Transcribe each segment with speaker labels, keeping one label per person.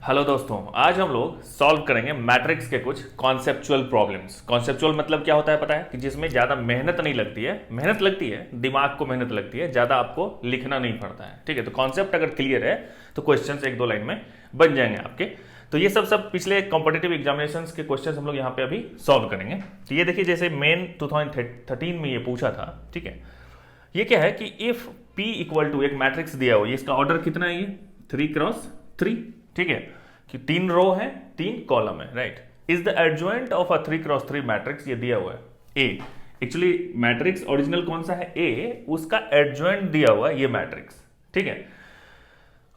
Speaker 1: Hello दोस्तों, आज हम लोग सॉल्व करेंगे मैट्रिक्स के कुछ कॉन्सेप्चुअल प्रॉब्लम्स। कॉन्सेप्चुअल मतलब क्या होता है पता है? कि जिसमें ज़्यादा मेहनत नहीं लगती है, मेहनत लगती है दिमाग को, मेहनत लगती है, ज़्यादा आपको लिखना नहीं पड़ता है। ठीक है, तो कॉन्सेप्ट अगर क्लियर है तो क्वेश्चंस एक दो लाइन में बन जाएंगे आपके। तो ये सब पिछले कॉम्पिटिटिव एग्जामिनेशंस के क्वेश्चंस हम लोग यहाँ पे अभी सॉल्व करेंगे। तो ये देखिए, जैसे मेन 2013 में ये पूछा था। ठीक है, ये क्या है कि इफ P इक्वल टू एक मैट्रिक्स दिया हो, ये इसका ऑर्डर कितना है? ये 3x3। ठीक है, कि 3 रो है 3 कॉलम है, right. Is the adjoint of a 3x3 matrix, ये दिया हुआ है ए। एक्चुअली मैट्रिक्स ओरिजिनल कौन सा है? ए, उसका एडजॉइंट दिया हुआ है ये मैट्रिक्स। ठीक है,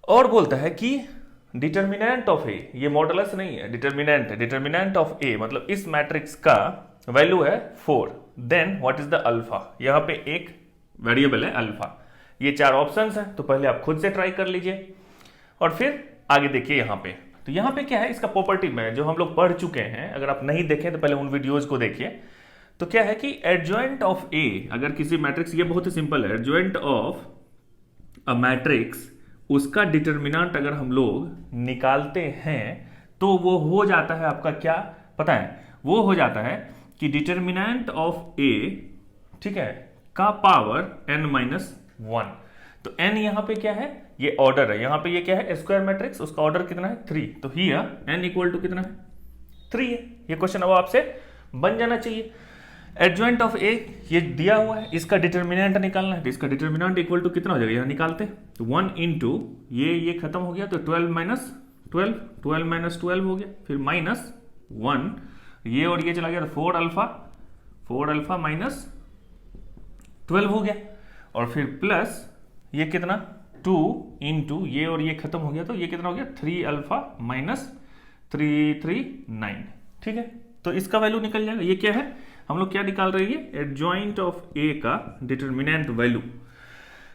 Speaker 1: और बोलता है कि डिटर्मिनेंट ऑफ ए, ये मॉडुलस नहीं है, डिटर्मिनेंट है। डिटर्मिनेंट ऑफ ए मतलब इस मैट्रिक्स का वैल्यू है 4। Then what is the alpha? यहां पे एक वेरिएबल है अल्फा। ये 4 ऑप्शंस हैं, तो पहले आप खुद से ट्राई कर लीजिए और फिर आगे देखिए यहां पे। तो यहां पे क्या है, इसका प्रॉपर्टी में जो हम लोग पढ़ चुके हैं, अगर आप नहीं देखें तो पहले उन वीडियोज को देखिए। तो क्या है कि एडजॉइंट ऑफ ए, अगर किसी मैट्रिक्स, ये बहुत ही सिंपल है, एडजॉइंट ऑफ अ मैट्रिक्स, उसका डिटर्मिनेंट अगर हम लोग निकालते हैं तो वो हो जाता है आपका क्या पता है? वो हो जाता है कि डिटर्मिनेंट ऑफ ए, ठीक है, का पावर n-1। तो n यहां पे क्या है? ये ऑर्डर है। यहां पे ये क्या है? स्क्वायर मैट्रिक्स, उसका ऑर्डर कितना है? 3। तो हियर n इक्वल टू कितना है? 3 है। ये क्वेश्चन अब आपसे बन जाना चाहिए। एडजॉइंट ऑफ ए ये दिया हुआ है, इसका डिटर्मिनेंट निकालना है। तो इसका डिटर्मिनेंट इक्वल टू कितना हो जाएगा? यहां निकालते हैं तो 1 इंटू ये खत्म हो गया, तो 12 माइनस 12, 12 माइनस 12 हो गया, फिर माइनस 1, ये और ये चला गया, तो 4 अल्फा माइनस 12 हो गया, और फिर प्लस ये कितना? 2 इंटू ये और ये खत्म हो गया, तो ये कितना हो गया? 3 अल्फा माइनस 339। ठीक है, तो इसका वैल्यू निकल जाएगा। ये क्या है? हम लोग क्या निकाल रहे हैं? एडजॉइंट ऑफ ए का डिटर्मिनेंट वैल्यू।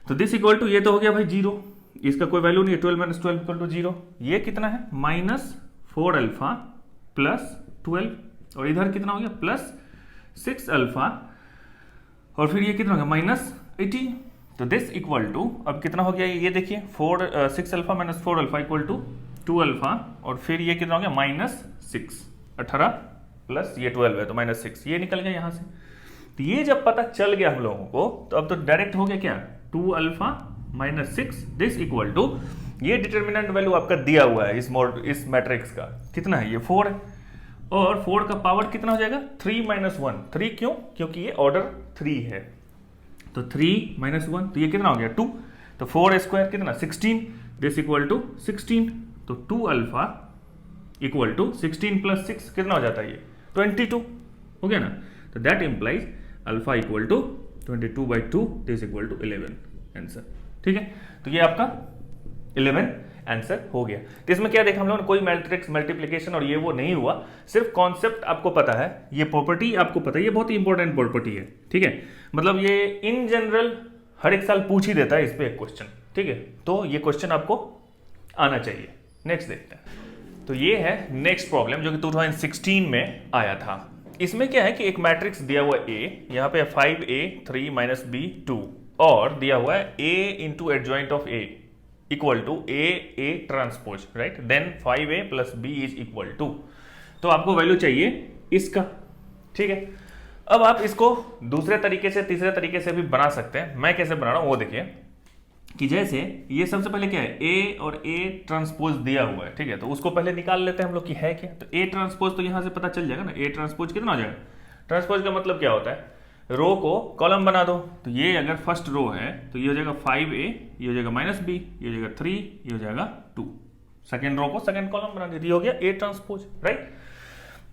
Speaker 1: तो दिस इक्वल टू, ये तो हो गया भाई 0, इसका कोई वैल्यू नहीं है। 12 माइनस 12 इक्वल टू 0। ये कितना है? माइनस 4 अल्फा प्लस 12, और इधर कितना हो गया? प्लस 6 अल्फा, और फिर ये कितना हो गया? माइनस 18। तो दिस इक्वल टू, अब कितना हो गया? ये देखिए 6 alpha minus 4 alpha equal to 2 alpha, और फिर ये कितना हो गया? माइनस 6, 18 प्लस ये 12 है तो माइनस 6, ये निकल गया यहां से। तो ये जब पता चल गया हम लोगों को, तो अब तो डायरेक्ट हो गया क्या? 2 alpha minus 6, this equal to, ये डिटर्मिनेंट वैल्यू आपका दिया हुआ है इस मैट्रिक्स का, कितना है? ये 4 है, और 4 का पावर कितना हो जाएगा? 3 माइनस 1। 3 क्यों? क्योंकि ये ऑर्डर 3 है, तो 3 माइनस 1, तो ये कितना हो गया? 2। तो 4 स्क्वायर कितना? 16, दिस इक्वल टू 16। तो 2 अल्फा इक्वल टू 16 प्लस 6 कितना हो जाता है? ये 22 हो गया ना। तो that implies alpha equal to 22/2, this equal to 11 answer. ठीक है, तो ये आपका 11 आंसर हो गया। तो इसमें क्या देखा हम लोगों ने? कोई मैट्रिक्स मल्टीप्लिकेशन और ये वो नहीं हुआ, सिर्फ कॉन्सेप्ट आपको पता है, ये प्रॉपर्टी आपको पता है, ये बहुत ही इंपॉर्टेंट प्रॉपर्टी है। ठीक है, मतलब ये इन जनरल हर एक साल पूछ ही देता है इस पे एक क्वेश्चन। ठीक है, तो ये क्वेश्चन आपको आना चाहिए। नेक्स्ट देखते हैं। तो ये है नेक्स्ट प्रॉब्लम, जो कि 2016 में आया था। इसमें क्या है कि एक मैट्रिक्स दिया हुआ है ए, यहाँ पे 5a 3 माइनस b 2, और दिया हुआ है a into adjoint of a equal to a transpose, right. Then 5a plus b is equal to, तो आपको वैल्यू चाहिए इसका। ठीक है, अब आप इसको दूसरे तरीके से, तीसरे तरीके से भी बना सकते हैं। मैं कैसे बना रहा हूं वो देखिए, कि जैसे ये सबसे पहले क्या है? a और a ट्रांसपोज दिया हुआ है। ठीक है, तो उसको पहले निकाल लेते हैं हम लोग कि है क्या। तो a ट्रांसपोज तो यहां से पता चल जाएगा ना। a ट्रांसपोज कितना हो जाएगा? ट्रांसपोज का मतलब क्या होता है? रो को कॉलम बना दो। तो ये अगर फर्स्ट रो है तो ये हो जाएगा 5a, ये हो जाएगा माइनस b, ये हो जाएगा 3, ये हो जाएगा 2। सेकेंड रो को सेकेंड कॉलम बना दीजिए, हो गया a ट्रांसपोज, राइट।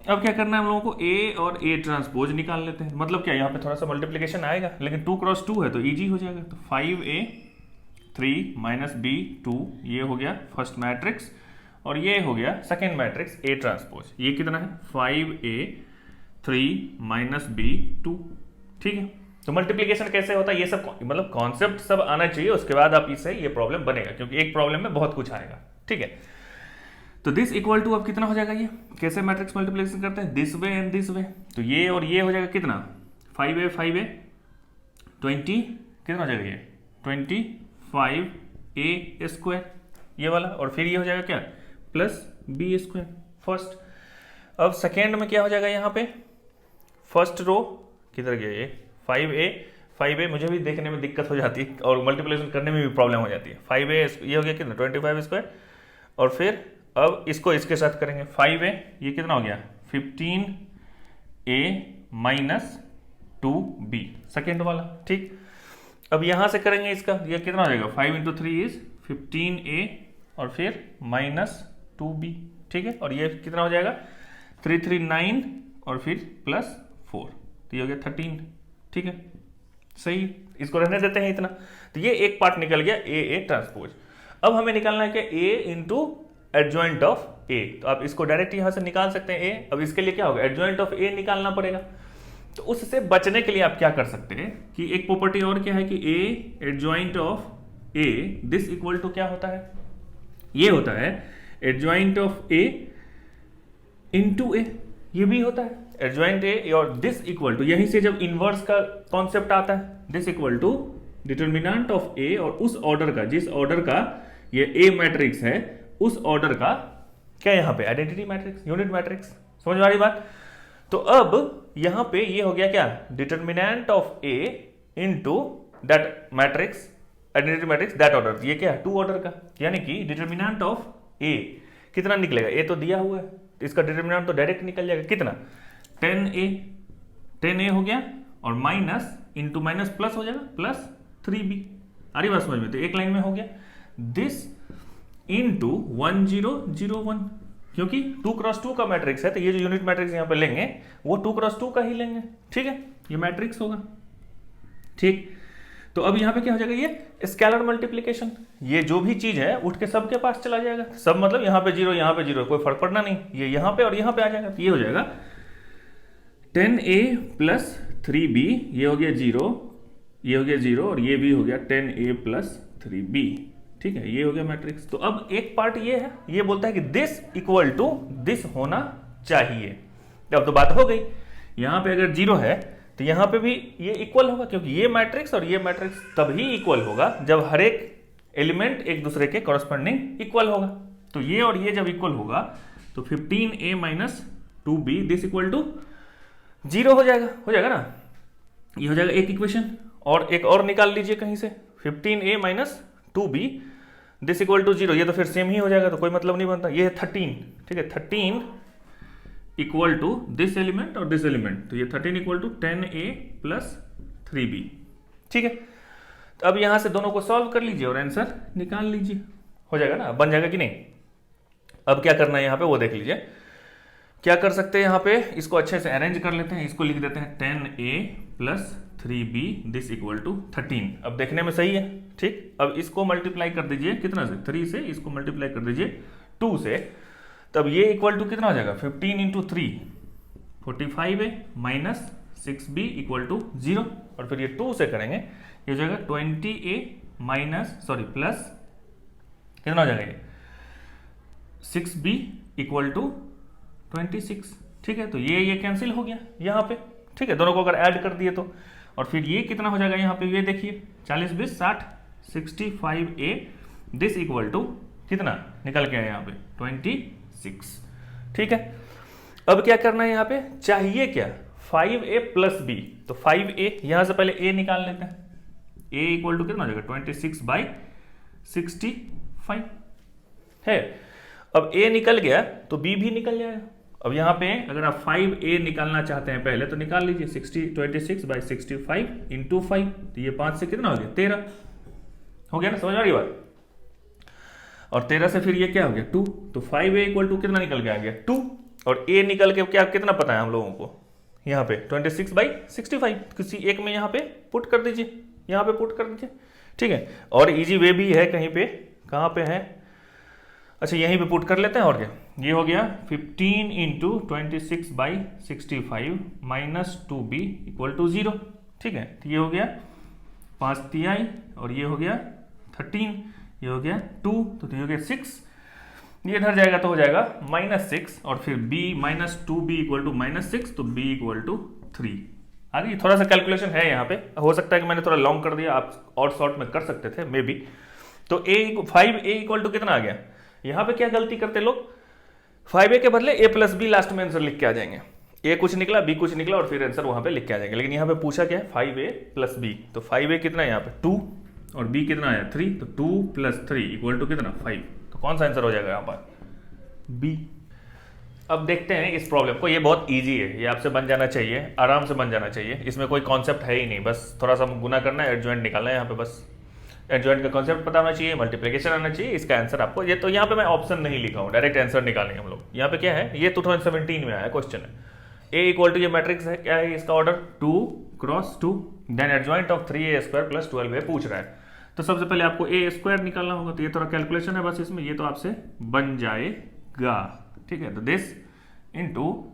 Speaker 1: अब क्या करना है हम लोगों को? a और a ट्रांसपोज निकाल लेते हैं। मतलब क्या, यहाँ पे थोड़ा सा मल्टीप्लीकेशन आएगा, लेकिन 2 क्रॉस 2 है तो इजी हो जाएगा। तो 5a 3 माइनस b 2, ये हो गया फर्स्ट मैट्रिक्स, और ये हो गया सेकेंड मैट्रिक्स a ट्रांसपोज। ये कितना है? 5a 3 minus b 2। ठीक है, तो मल्टीप्लीकेशन कैसे होता है, ये सब मतलब कॉन्सेप्ट सब आना चाहिए, उसके बाद आप इससे ये प्रॉब्लम बनेगा, क्योंकि एक प्रॉब्लम में बहुत कुछ आएगा। ठीक है, तो दिस इक्वल टू, अब कितना हो जाएगा? ये कैसे मैट्रिक्स मल्टीप्लीकेशन करते हैं? This way and this way. तो ये और ये हो जाएगा कितना? 5a 20, कितना हो जाएगा? ये 25a स्क्वायर, ये वाला, और फिर ये हो जाएगा क्या? Plus B square first. अब सेकेंड में क्या हो जाएगा यहाँ पे, फर्स्ट रो किधर गया ये 5a मुझे भी देखने में दिक्कत हो जाती है और मल्टीप्लिकेशन करने में भी प्रॉब्लम हो जाती है। 5a ये हो गया कितना 25 स्क्वायर, और फिर अब इसको इसके साथ करेंगे 5a ये कितना हो गया 15a माइनस 2b सेकेंड वाला, ठीक। अब यहां से करेंगे इसका, ये कितना हो जाएगा 5 इंटू 3 इज 15a और फिर माइनस 2b, ठीक है। और ये कितना हो जाएगा 339 और फिर प्लस 4, तो ये हो गया 13, ठीक है सही। इसको रहने देते हैं इतना। तो ये एक पार्ट निकल गया ए ट्रांसपोज। अब हमें निकालना है क्या ए इंटू एडजॉइंट ऑफ ए, तो आप इसको डायरेक्ट यहां से निकाल सकते हैं ए। अब इसके लिए क्या होगा एडजॉइंट ऑफ ए निकालना पड़ेगा। तो उससे बचने के लिए आप क्या कर सकते हैं कि एक प्रॉपर्टी और क्या है कि A adjoint of A this equal to क्या होता है, ये होता है adjoint of A into A, ये भी होता है एडजॉइंट ए और दिस इक्वल टू, यहीं से जब इनवर्स का कॉन्सेप्ट आता है, this equal to determinant of A और उस ऑर्डर का, जिस ऑर्डर का ये ए मैट्रिक्स है उस ऑर्डर का क्या यहां पे आइडेंटिटी मैट्रिक्स, यूनिट मैट्रिक्स। समझ में आ रही बात। तो अब यहां पे ये हो गया क्या determinant of A into that matrix identity matrix that order, ये क्या टू ऑर्डर का, यानी कि डिटर्मिनेंट ऑफ ए कितना निकलेगा, ए तो दिया हुआ है तो इसका डिटर्मिनेंट तो डायरेक्ट निकल जाएगा कितना 10a हो गया और माइनस इंटू माइनस प्लस हो जाएगा प्लस 3b। आ रही बात समझ में, तो एक लाइन में हो गया दिस इंटू 1001, क्योंकि 2x2 का मैट्रिक्स है तो ये जो यूनिट मैट्रिक्स यहां पे लेंगे वो 2x2 का ही लेंगे, ठीक है ये मैट्रिक्स होगा, ठीक। तो अब यहां पे क्या हो जाएगा ये स्केलर मल्टीप्लिकेशन, ये जो भी चीज है उठ के सबके पास चला जाएगा, सब मतलब यहां पे जीरो यहां पे जीरो, कोई फर्क पड़ना नहीं, ये यहां पे और यहां पे आ जाएगा। तो ये हो जाएगा 10a प्लस 3b, ये हो गया 0, ये हो गया 0 और ये भी हो गया 10a प्लस 3b, ठीक है ये हो गया मैट्रिक्स। तो अब एक पार्ट ये है, ये बोलता है कि दिस इक्वल टू दिस होना चाहिए। अब तो बात हो गई, यहां पे अगर 0 है तो यहां पे भी ये इक्वल होगा, क्योंकि ये मैट्रिक्स और ये मैट्रिक्स तभी इक्वल होगा जब हर एक एलिमेंट एक दूसरे के कॉरस्पॉन्डिंग इक्वल होगा। तो ये और ये जब इक्वल होगा तो 15a minus 2b this equal to 0 हो जाएगा ना, ये हो जाएगा एक इक्वेशन। और एक और निकाल लीजिए कहीं से 15a minus 2b this equal to 0, ये तो फिर सेम ही हो जाएगा, तो कोई मतलब नहीं बनता। ये है 13, ठीक है 13 इक्वल टू दिस एलिमेंट और दिस एलिमेंट, तो ये 13 equal to 10a plus 3b, ठीक है। तो अब यहां से दोनों को सॉल्व कर लीजिए और आंसर निकाल लीजिए, हो जाएगा ना, बन जाएगा कि नहीं। अब क्या करना है यहां पे वो देख लीजिए, क्या कर सकते हैं यहाँ पे, इसको अच्छे से अरेंज कर लेते हैं, इसको लिख देते हैं 10a plus 3b this equal to 13। अब देखने में सही है, ठीक। अब इसको मल्टीप्लाई कर दीजिए कितना से 3 से, इसको मल्टीप्लाई कर दीजिए 2 से, तब ये इक्वल टू कितना हो जाएगा 15 into 3 45a minus 6b equal to 0, और फिर ये 2 से करेंगे ये हो जाएगा 20a माइनस सॉरी प्लस कितना हो जाएगा ये 6b इक्वल टू 26, ठीक है। तो ये कैंसिल हो गया यहाँ पे, ठीक है, दोनों को अगर ऐड कर दिए तो। और फिर ये कितना हो जाएगा यहाँ पे, ये देखिए 40 20 60 65a दिस इक्वल टू कितना निकल के आया यहाँ पे 26, ठीक है। अब क्या करना है यहाँ पे, चाहिए क्या 5a प्लस b, तो 5a यहां से पहले a निकाल लेते हैं, a इक्वल टू कितना हो जाएगा 26 बाई 65 है। अब a निकल गया तो b भी निकल जाएगा। अब यहां पे अगर आप 5a निकालना चाहते हैं पहले तो निकाल लीजिए 26 बाई 65 इंटू 5, तो ये 5 से कितना हो गया 13 हो गया ना, समझ आ रही बात। और 13 से फिर ये क्या हो गया 2, तो 5a इक्वल टू कितना निकल के आ गया 2, और a निकल के क्या कितना पता है हम लोगों को यहाँ पे 26 बाई 65, किसी एक में यहाँ पे पुट कर दीजिए, यहाँ पे पुट कर दीजिए, ठीक है। और इजी वे भी है कहीं पे, कहाँ पे है, अच्छा यहीं पे पुट कर लेते हैं। और क्या ये हो गया 15 into 26 by 65 minus 2b equal to 0, ठीक है। तो ये हो गया 5 तिहाई और ये हो गया 13, ये हो गया 2, तो ये हो गया 6, ये इधर जाएगा तो हो जाएगा -6, और फिर b minus 2b equal to -6, तो b इक्वल टू 3। आगे थोड़ा सा कैलकुलेशन है यहाँ पे, हो सकता है कि मैंने थोड़ा लॉन्ग कर दिया, आप और शॉर्ट में कर सकते थे मे बी। तो 5a इक्वल टू कितना आ गया, यहां पे क्या गलती करते लोग, 5a के बदले a प्लस बी लास्ट में आंसर लिख के आ जाएंगे, a कुछ निकला b कुछ निकला और फिर आंसर वहां पे लिख के आ जाएंगे। लेकिन यहां पे पूछा क्या है, 5a प्लस b, तो 5a कितना है यहाँ पे 2 और b कितना है 3, तो 2 प्लस 3 इक्वल टू कितना 5, तो कौन सा आंसर हो जाएगा यहाँ पर b। अब देखते हैं इस प्रॉब्लम को, ये बहुत इजी है, ये आपसे बन जाना चाहिए, आराम से बन जाना चाहिए, इसमें कोई कॉन्सेप्ट है ही नहीं, बस थोड़ा सा गुना करना है, एडजॉइंट निकालना है, यहाँ पे बस एडजॉइंट का कॉन्सेप्ट पता होना चाहिए, मल्टीप्लिकेशन आना चाहिए, इसका आंसर आपको, ये तो यहाँ पे मैं ऑप्शन नहीं लिखा हूँ, डायरेक्ट आंसर निकालेंगे हम लोग। यहाँ पे क्या है, ये 2017 में आया क्वेश्चन है, a इक्वल टू ये मैट्रिक्स है, क्या है इसका order 2 cross 2, then adjoint of 3a square plus 12a पूछ रहा है। तो सबसे पहले आपको a स्क्वायर निकालना होगा, तो ये थोड़ा कैलकुलेशन है बस इसमें, ये तो आपसे बन जाएगा, ठीक है। तो दिस इंटू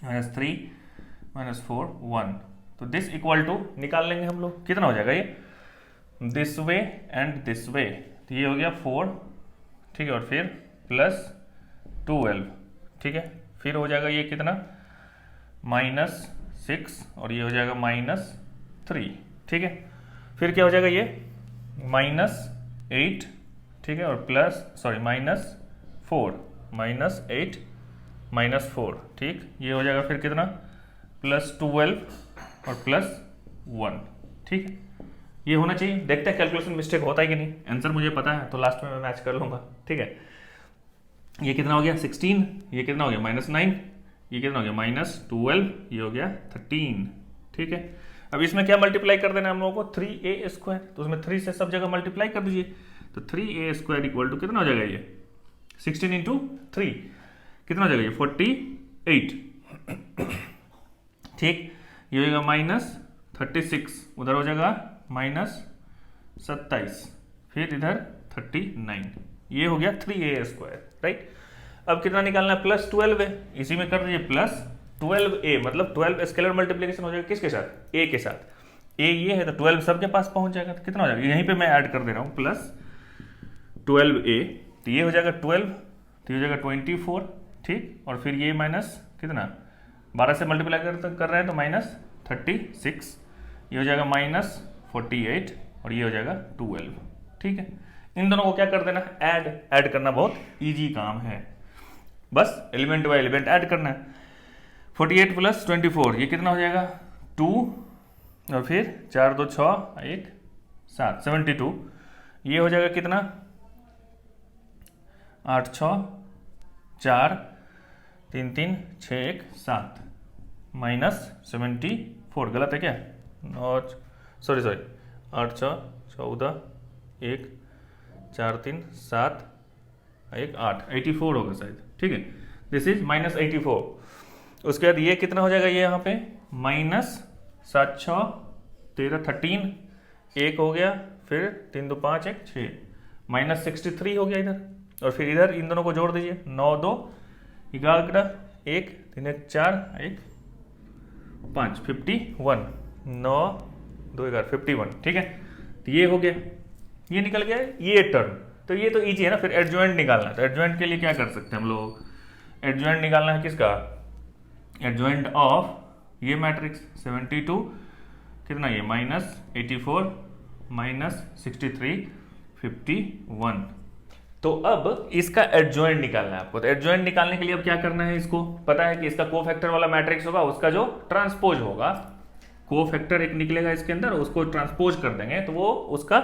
Speaker 1: -3 -4 1, तो दिस इक्वल टू निकाल लेंगे हम लोग, कितना हो जाएगा ये, this way and this way, तो ये हो गया 4, ठीक है, और फिर प्लस 12, ठीक है, फिर हो जाएगा ये कितना -6 और ये हो जाएगा -3, ठीक है, फिर क्या हो जाएगा ये -8, ठीक है, और प्लस सॉरी -4 -8 -4, ठीक, ये हो जाएगा फिर कितना +12 और +1, ठीक है, ये होना चाहिए। देखते हैं कैलकुलेशन मिस्टेक होता है कि नहीं, आंसर मुझे पता है तो लास्ट में मैं मैच कर लूंगा, ठीक है। ये कितना हो गया 16, ये कितना हो गया -9, ये कितना हो गया -12, ये हो गया 13, ठीक है। अब इसमें क्या मल्टीप्लाई कर देना है हम लोगों को, 3a स्क्वायर, तो उसमें 3 से सब जगह मल्टीप्लाई कर दीजिए, तो 3a स्क्वायर इक्वल टू कितना हो जाएगा ये 16 इंटू 3 कितना हो जाएगा ये 48, ठीक, ये हो जाएगा -36, उधर हो जाएगा -27, फिर इधर 39, ये हो गया 3a स्क्वायर, राइट। अब कितना निकालना है +12a, इसी में कर दीजिए +12a, मतलब 12 स्केलर मल्टीप्लिकेशन हो जाएगा किसके साथ, a के साथ, a ये है तो 12 सबके पास पहुंच जाएगा, तो कितना हो जाएगा, यहीं पे मैं ऐड कर दे रहा हूं +12a, तो ये हो जाएगा 12, तो ये हो जाएगा 24, ठीक, और फिर ये माइनस कितना 12 से मल्टीप्लाई कर रहे हैं तो -36, ये हो जाएगा -48 और ये हो जाएगा 12, ठीक है। इन दोनों को क्या कर देना, ऐड करना बहुत इजी काम है, बस एलिमेंट बाय एलिमेंट ऐड करना है। 48 + 24 ये कितना हो जाएगा 2 और फिर 4 2 6 1 7 72, ये हो जाएगा कितना 8 6 4 3 3 6 1 7 -74, गलत है क्या, 8 6 14 1 4 3 7 1 8 84 होगा शायद, ठीक है, दिस इज -84। उसके बाद ये कितना हो जाएगा, ये यहाँ पे -7 6 13 13, 1 हो गया, फिर 3 2 5 1 6, -63 हो गया इधर, और फिर इधर इन दोनों को जोड़ दीजिए 9 2 11 1 3 1 4 1 5 51, 9 2 11 51, ठीक है, तो ये हो गया, ये निकल गया ये टर्म, तो ये तो इजी है ना। फिर एडजॉइंट निकालना है, तो एडजॉइंट के लिए क्या कर सकते हैं हम लोग, एडजॉइंट निकालना है किसका, एडजॉइंट ऑफ ये मैट्रिक्स 72 कितना ये -84 -63 51, तो अब इसका एडजॉइंट निकालना है आपको। तो एडजॉइंट निकालने के लिए अब क्या करना है, इसको पता है कि इसका कोफैक्टर वाला मैट्रिक्स होगा, उसका जो ट्रांसपोज होगा, कोफैक्टर एक निकलेगा इसके अंदर, उसको ट्रांसपोज कर देंगे तो वो उसका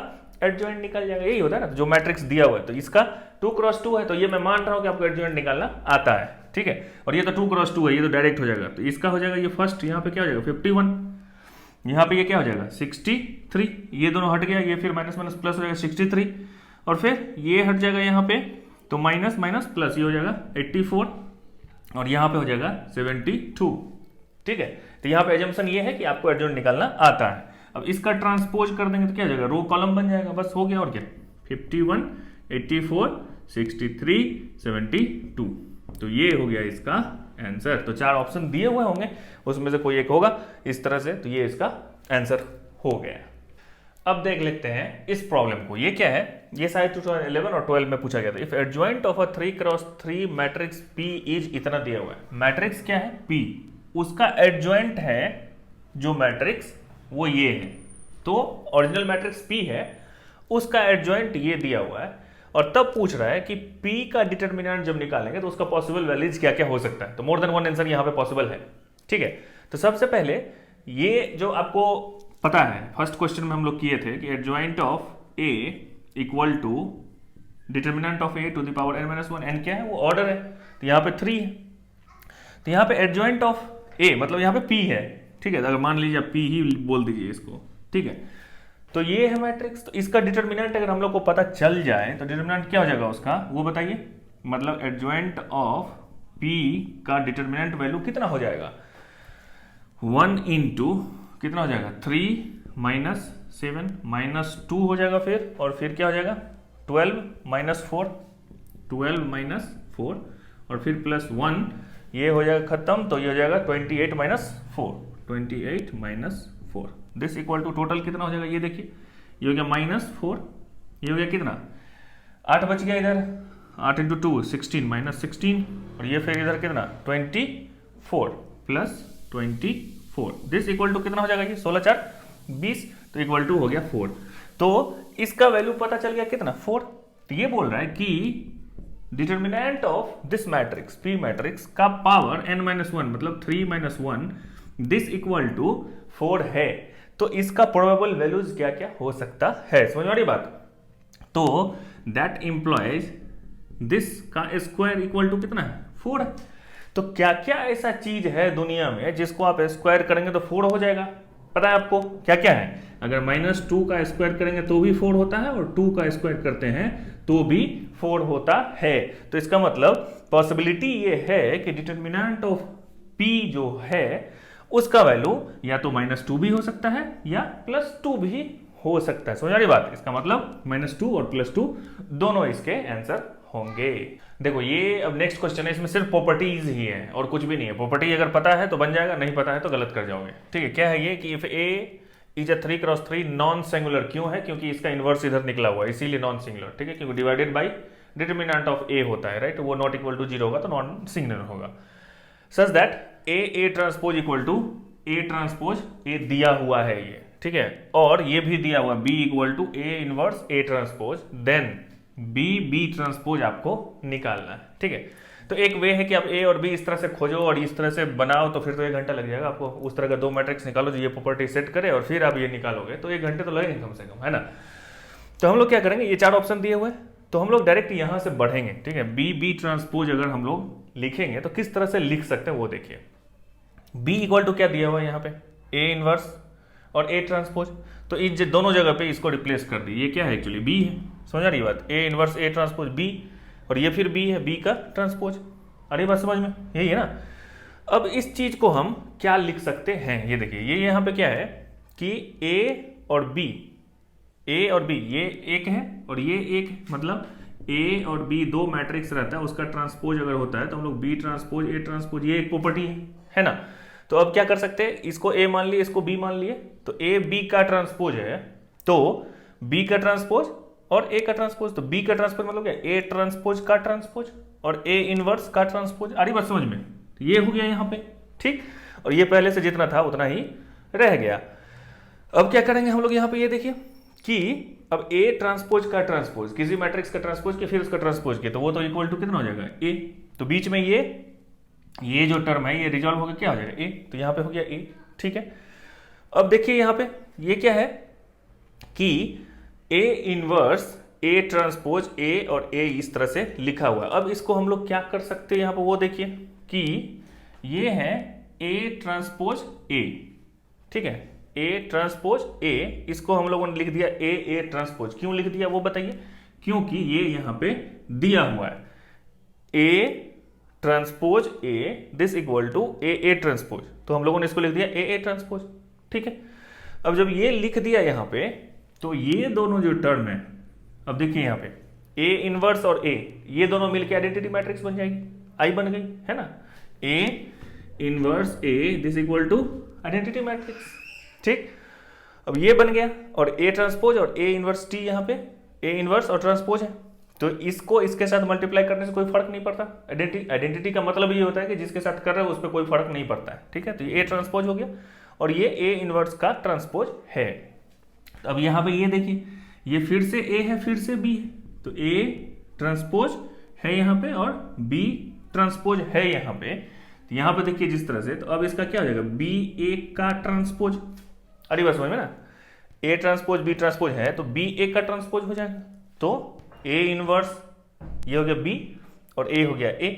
Speaker 1: एडजॉइंट निकल जाएगा, यही होता है ना। जो मैट्रिक्स दिया हुआ है तो इसका 2 × 2 है, तो ये मैं मान रहा हूं कि आपको एडजॉइंट निकालना आता है, ठीक है, और ये तो 2 × 2 है, ये तो डायरेक्ट हो जाएगा, तो इसका हो जाएगा ये फर्स्ट, यहाँ पे क्या हो जाएगा 51, यहाँ पे ये क्या हो जाएगा 63, ये दोनों हट गया, ये फिर माइनस माइनस प्लस हो जाएगा 63, और फिर ये हट जाएगा यहाँ पे, तो माइनस माइनस प्लस, ये हो जाएगा 84 और यहाँ पे हो जाएगा 72, ठीक है। तो यहाँ पे एजम्पशन ये है कि आपको एडजॉइंट निकालना आता है। अब इसका ट्रांसपोज कर देंगे तो क्या हो जाएगा, रो कॉलम बन जाएगा, बस हो गया, और क्या 51 84 63 72, तो ये हो गया इसका आंसर। तो 4 ऑप्शन दिए हुए होंगे, उसमें से कोई एक होगा इस तरह से, तो ये इसका आंसर हो गया। अब देख लेते हैं इस प्रॉब्लम को, ये क्या है, ये शायद 2011 और 12 में पूछा गया था। If adjoint of a 3 × 3 matrix P is इतना दिया हुआ है, मैट्रिक्स क्या है P, उसका एडजॉइंट है जो मैट्रिक्स वो ये है, तो ओरिजिनल मैट्रिक्स P है, उसका एडजॉइंट ये दिया हुआ है, और तब पूछ रहा है कि P का डिटर्मिनेंट जब निकालेंगे तो उसका पॉसिबल वैल्यूज क्या क्या हो सकता है। तो मोर देन वन आंसर यहाँ पे पॉसिबल है, ठीक है। तो सबसे पहले ये जो आपको पता है फर्स्ट क्वेश्चन में हम लोग किए थे कि adjoint of A equal to determinant of A to the power n minus one, n क्या है वो ऑर्डर है, तो यहाँ पे 3 है। तो यहाँ पे एडजॉइंट ऑफ ए मतलब यहाँ पे P है, ठीक है। अगर मान लीजिए P ही बोल दीजिए इसको, ठीक है। तो ये है मैट्रिक्स, तो इसका डिटर्मिनेंट अगर हम लोग को पता चल जाए तो डिटर्मिनेंट क्या हो जाएगा उसका वो बताइए। मतलब एडजॉइंट ऑफ P का डिटर्मिनेंट वैल्यू कितना हो जाएगा, 1 इंटू कितना हो जाएगा 3 माइनस 7 माइनस 2 हो जाएगा फिर क्या हो जाएगा 12 माइनस 4, 12 माइनस 4 और फिर प्लस 1, ये हो जाएगा खत्म। तो ये हो जाएगा 28 minus 4, 28 minus 4 this equal to total कितना हो जाएगा ये देखिए, ये हो गया -4, ये हो गया कितना 8 बच गया इधर, 8 इंटू 2 16 माइनस 16 और ये फिर इधर कितना 24 प्लस 24 दिस इक्वल टू कितना हो जाएगा ये 16 4 20, तो इक्वल टू हो गया 4। तो इसका वैल्यू पता चल गया कितना 4। तो ये बोल रहा है कि determinant of this matrix P matrix का पावर n-1 मतलब 3 - 1 दिस इक्वल टू 4 है। तो इसका प्रोबेबल वैल्यूज क्या क्या हो सकता है, समझ में आ रही बात। तो दैट इंप्लॉयज दिस का स्क्वायर इक्वल टू कितना है 4 है। तो क्या क्या ऐसा चीज है दुनिया में जिसको आप स्क्वायर करेंगे तो 4 हो जाएगा, पता है आपको क्या क्या है। अगर -2 का स्क्वायर करेंगे तो भी 4 होता है और 2 का स्क्वायर करते हैं तो भी 4 होता है। तो इसका मतलब पॉसिबिलिटी ये है कि डिटर्मिनेंट ऑफ P जो है उसका वैल्यू या तो -2 भी हो सकता है या +2 भी हो सकता है, समझ आ रही बात। इसका मतलब -2 और +2 दोनों इसके आंसर होंगे। देखो ये अब नेक्स्ट क्वेश्चन है, इसमें सिर्फ प्रॉपर्टीज ही है और कुछ भी नहीं है। प्रॉपर्टी अगर पता है तो बन जाएगा, नहीं पता है तो गलत कर जाओगे, ठीक है। क्या है ये कि if A is a 3×3 non singular, क्यों है क्योंकि इसका इनवर्स इधर निकला हुआ है इसीलिए नॉन सिंगुलर, ठीक है। क्योंकि divided by determinant of A होता है, राइट, वो नॉट इक्वल टू 0 होगा तो नॉन सिंगुलर होगा। Such that A transpose equal to A transpose A दिया हुआ है ये, ठीक है। और ये भी दिया हुआ B equal to A inverse A transpose, then B transpose आपको निकालना है, ठीक है। तो एक वे है कि आप A और B इस तरह से खोजो और इस तरह से बनाओ तो फिर तो 1 घंटा लग जाएगा आपको। उस तरह का 2 मैट्रिक्स निकालो जो ये प्रॉपर्टी सेट करे और फिर आप ये निकालोगे तो 1 घंटे तो लगेंगे कम से कम, है ना। तो हम लोग क्या करेंगे, ये 4 ऑप्शन दिए हुए तो हम लोग डायरेक्ट यहाँ से बढ़ेंगे, ठीक है। B ट्रांसपोज अगर हम लोग लिखेंगे तो किस तरह से लिख सकते हैं वो देखिए। B इक्वल टू क्या दिया हुआ है यहाँ पे A इनवर्स और A ट्रांसपोज, तो इन दोनों जगह पे इसको रिप्लेस कर दी। ये क्या है एक्चुअली B है, समझ आ रही बात। A inverse A transpose B और ये फिर B है B का ट्रांसपोज, अरे बात समझ में यही है ना। अब इस चीज को हम क्या लिख सकते हैं ये देखिए, ये यहाँ पे क्या है कि A और B ये एक है और ये एक है, मतलब A और B 2 मैट्रिक्स रहता है, उसका ट्रांसपोज अगर होता है तो हम लोग B ट्रांसपोज A ट्रांसपोज, ये एक प्रॉपर्टी है ना। तो अब क्या कर सकते हैं, इसको A मान लिए इसको B मान लिए, तो A B का ट्रांसपोज है तो B का ट्रांसपोज और A का ट्रांसपोज, तो B का ट्रांसपोज मतलब क्या A ट्रांसपोज का ट्रांसपोज और A इनवर्स का ट्रांसपोज, आ रही बात समझ में। तो ये हो गया यहाँ पे, ठीक। और ये पहले से जितना था उतना ही रह गया। अब क्या करेंगे हम लोग यहाँ पे, ये देखिए कि अब A ट्रांसपोज का ट्रांसपोज किसी मैट्रिक्स का ट्रांसपोज के फिर उसका ट्रांसपोज के, तो वो तो इक्वल टू कितना हो जाएगा A। तो बीच में ये जो टर्म है ये रिजॉल्व होकर क्या हो जाएगा A, तो यहाँ पे हो गया A, ठीक है। अब देखिए यहाँ पे ये क्या है कि A inverse A transpose A और A इस तरह से लिखा हुआ है। अब इसको हम लोग क्या कर सकते हैं यहाँ पे वो देखिए कि ये है A ट्रांसपोज A, ठीक है। A ट्रांसपोज A, इसको हम लोगों ने लिख दिया A ट्रांसपोज। क्यों लिख दिया वो बताइए, क्योंकि ये यहाँ पे दिया हुआ है A transpose A this equal to A transpose, तो हम लोगों ने इसको लिख दिया A ट्रांसपोज, ठीक है। अब जब ये लिख दिया यहाँ पे तो ये दोनों जो टर्म है, अब देखिए यहाँ पे A इनवर्स और A ये दोनों मिलकर आइडेंटिटी मैट्रिक्स बन जाएगी, I बन गई है ना। A inverse A this equal to identity matrix, ठीक। अब ये बन गया और A ट्रांसपोज और A इनवर्स T यहाँ पे A इनवर्स और ट्रांसपोज है, तो इसको इसके साथ मल्टीप्लाई करने से कोई फर्क नहीं पड़ता। आइडेंटिटी का मतलब ये होता है कि जिसके साथ कर रहे हो उस पर कोई फर्क नहीं पड़ता है, ठीक है। तो ये A ट्रांसपोज हो गया और ये A इनवर्स का ट्रांसपोज है। तो अब यहाँ पे ये देखिए ये फिर से A है फिर से B है, तो A ट्रांसपोज है यहाँ पे और B ट्रांसपोज है यहाँ पे। तो यहाँ पे देखिए जिस तरह से, तो अब इसका क्या हो जाएगा, B A का ट्रांसपोज। अरे बस समझ में ना, A ट्रांसपोज B ट्रांसपोज है तो B A का ट्रांसपोज हो जाएगा। तो A इनवर्स ये हो गया B और A हो गया A,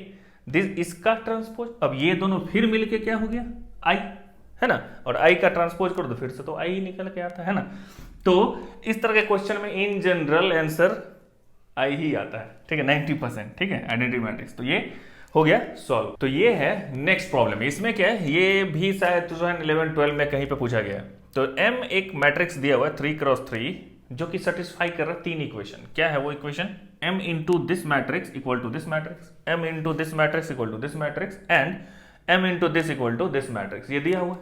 Speaker 1: दिस इसका ट्रांसपोज। अब ये दोनों फिर मिलके क्या हो गया I, है ना, और I का ट्रांसपोज करो तो फिर से तो I ही निकल के आता है ना। तो इस तरह के क्वेश्चन में इन जनरल आंसर I ही आता है, ठीक है, 90%, ठीक है, आइडेंटिटी मैट्रिक्स। तो ये हो गया सॉल्व। तो ये है नेक्स्ट प्रॉब्लम। इसमें क्या है, ये भी शायद 2011-12 में कहीं पे पूछा गया है। तो M एक मैट्रिक्स दिया हुआ है 3x3 जो कि सेटिस्फाई कर रहा है 3 इक्वेशन। क्या है वो equation, M into this matrix equal to this matrix, M into this matrix equal to this matrix and M into this equal to this matrix. ये दिया हुआ है।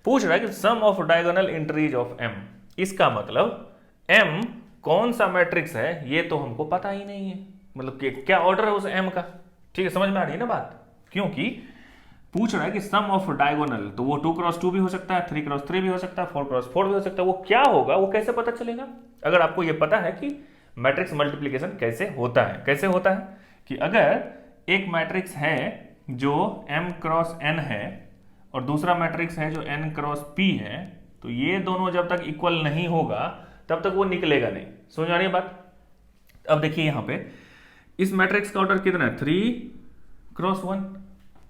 Speaker 1: पूछ रहा है कि sum of diagonal entries of M। इसका मतलब M कौन सा मैट्रिक्स है ये तो हमको पता ही नहीं है, मतलब कि क्या ऑर्डर है उस M का। ठीक है, समझ में आ रही है ना बात, क्योंकि पूछ रहा है कि सम ऑफ डायगोनल, तो वो 2x2 भी हो सकता है, 3x3 भी हो सकता है, 4x4 भी हो सकता है। वो क्या होगा, वो कैसे पता चलेगा, अगर आपको ये पता है कि मैट्रिक्स मल्टीप्लिकेशन कैसे होता है। कैसे होता है कि अगर एक मैट्रिक्स है जो m क्रॉस n है और दूसरा मैट्रिक्स है जो n क्रॉस p है, तो ये दोनों जब तक इक्वल नहीं होगा तब तक वो निकलेगा नहीं। समझ आ रही है बात। अब देखिए यहां पे इस मैट्रिक्स का ऑर्डर कितना है, 3x1,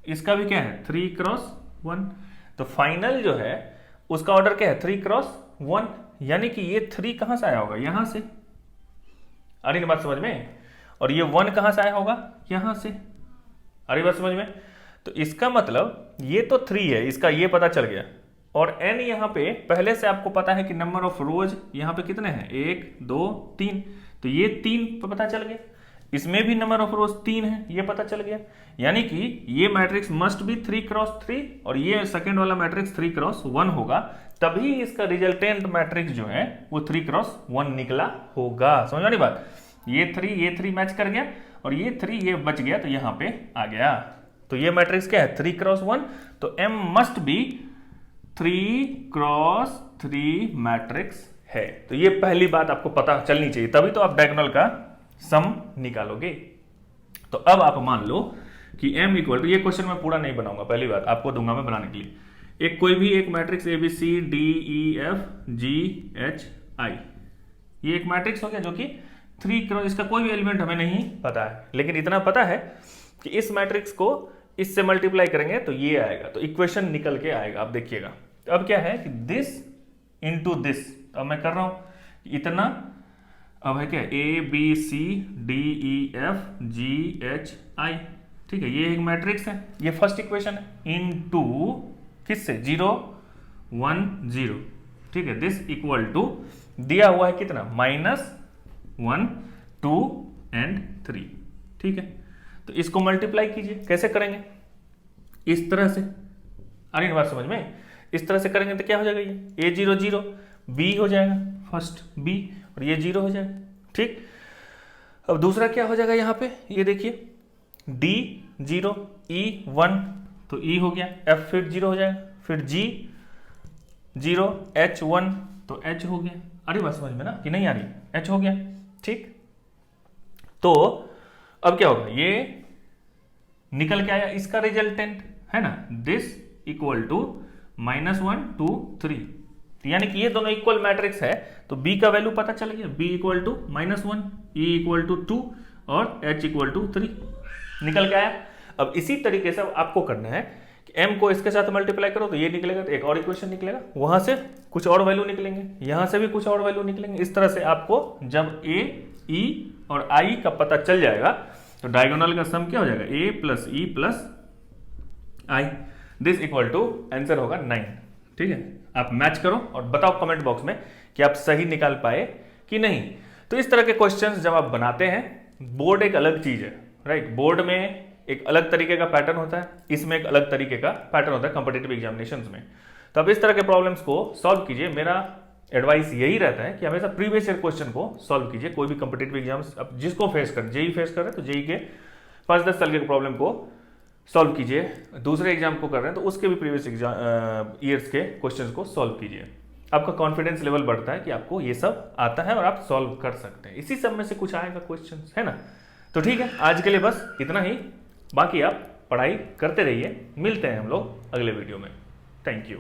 Speaker 1: इसका भी क्या है 3x1। तो फाइनल जो है उसका ऑर्डर क्या है 3x1, यानी कि ये 3 कहां से आया होगा, यहां से। आ रही बात समझ में। और ये 1 कहां से आया होगा, यहां से। आ रही बात समझ में। तो इसका मतलब ये तो 3 है, इसका ये पता चल गया। और n यहां पे पहले से आपको पता है कि नंबर ऑफ रोज यहां पे कितने हैं, 1 2 3, तो ये 3 पता चल गया। इसमें भी नंबर ऑफ रोज 3 है, ये पता चल गया। यानी कि ये मैट्रिक्स मस्ट बी 3x3 और ये सेकंड वाला मैट्रिक्स 3x1 होगा, तभी इसका रिजल्टेंट मैट्रिक्स जो है वो 3x1 निकला होगा। समझ वाली बात। ये 3 मैच कर गया और ये 3 ये बच गया, तो यहां पे आ गया। तो ये मैट्रिक्स क्या है 3x1, तो M must be 3x3 matrix है। तो ये पहली बात आपको पता चलनी चाहिए, तभी तो आप डायगोनल का सम निकालोगे। तो अब आप मान लो कि M इक्वल टू, ये क्वेश्चन मैं पूरा नहीं बनाऊंगा, पहली बात आपको दूंगा मैं बनाने के लिए। एक कोई भी एक मैट्रिक्स ABCDEFGHI, ये एक मैट्रिक्स हो गया जो कि 3x, इसका कोई भी एलिमेंट हमें नहीं पता है, लेकिन इतना पता है कि इस मैट्रिक्स को इससे मल्टीप्लाई करेंगे तो ये आएगा, तो इक्वेशन निकल के आएगा। आप देखिएगा अब क्या है कि दिस इंटू दिस, अब मैं कर रहा हूं इतना, अब है क्या ABCDEFGHI, ठीक है, ये एक मैट्रिक्स है, ये फर्स्ट इक्वेशन है, इनटू किससे 0 1 0, ठीक है, दिस इक्वल टू दिया हुआ है कितना -1 2 एंड 3, ठीक है। तो इसको मल्टीप्लाई कीजिए, कैसे करेंगे, इस तरह से। अरे बात समझ में, इस तरह से करेंगे तो क्या हो जाएगा, ये A0 0 B हो जाएगा, फर्स्ट B, और ये 0 हो जाएगा, ठीक। अब दूसरा क्या हो जाएगा यहाँ पे, ये देखिए D 0 E 1, तो E हो गया, F फिर 0 हो जाएगा, फिर G 0 H 1, तो H हो गया। अरे बात समझ में ना कि नहीं आ रही, H हो गया, ठीक। तो अब क्या होगा, ये निकल के आया इसका रिजल्टेंट, है ना, दिस इक्वल टू -1 2 3, यानी कि ये दोनों इक्वल मैट्रिक्स है, तो B का वैल्यू पता चल गया, B equal to -1, E equal to 2 और H इक्वल टू 3 निकल के आया। अब इसी तरीके से आपको करना है कि M को इसके साथ मल्टीप्लाई करो तो ये निकलेगा, तो एक और इक्वेशन निकलेगा, वहां से कुछ और वैल्यू निकलेंगे, यहां से भी कुछ और वैल्यू निकलेंगे। इस तरह से आपको जब A E और I का पता चल जाएगा तो डायगोनल का सम क्या हो जाएगा, A plus E plus I, this equal to answer होगा 9, ठीक है। आप मैच करो और बताओ कमेंट बॉक्स में कि आप सही निकाल पाए कि नहीं। तो इस तरह के क्वेश्चंस जब आप बनाते हैं, बोर्ड एक अलग चीज है, राइट। बोर्ड में एक अलग तरीके का पैटर्न होता है, इसमें एक अलग तरीके का पैटर्न होता है कॉम्पिटिटिव एग्जामिनेशंस में। तो अब इस तरह के प्रॉब्लम्स को सॉल्व कीजिए। मेरा एडवाइस यही रहता है कि हमेशा प्रीवियस ईयर क्वेश्चन को सॉल्व कीजिए। कोई भी कॉम्पिटिटिव एग्जाम्स अब जिसको फेस कर, जेई फेस कर रहे हैं तो जेई के 5-10 साल के प्रॉब्लम को सॉल्व कीजिए। दूसरे एग्जाम को कर रहे हैं तो उसके भी प्रीवियस ईयर्स के क्वेश्चंस को सॉल्व कीजिए। आपका कॉन्फिडेंस लेवल बढ़ता है कि आपको ये सब आता है और आप सॉल्व कर सकते हैं। इसी सब में से कुछ आएगा क्वेश्चन, है ना। तो ठीक है, आज के लिए बस इतना ही। बाकी आप पढ़ाई करते रहिए, मिलते हैं हम लोग अगले वीडियो में। Thank you.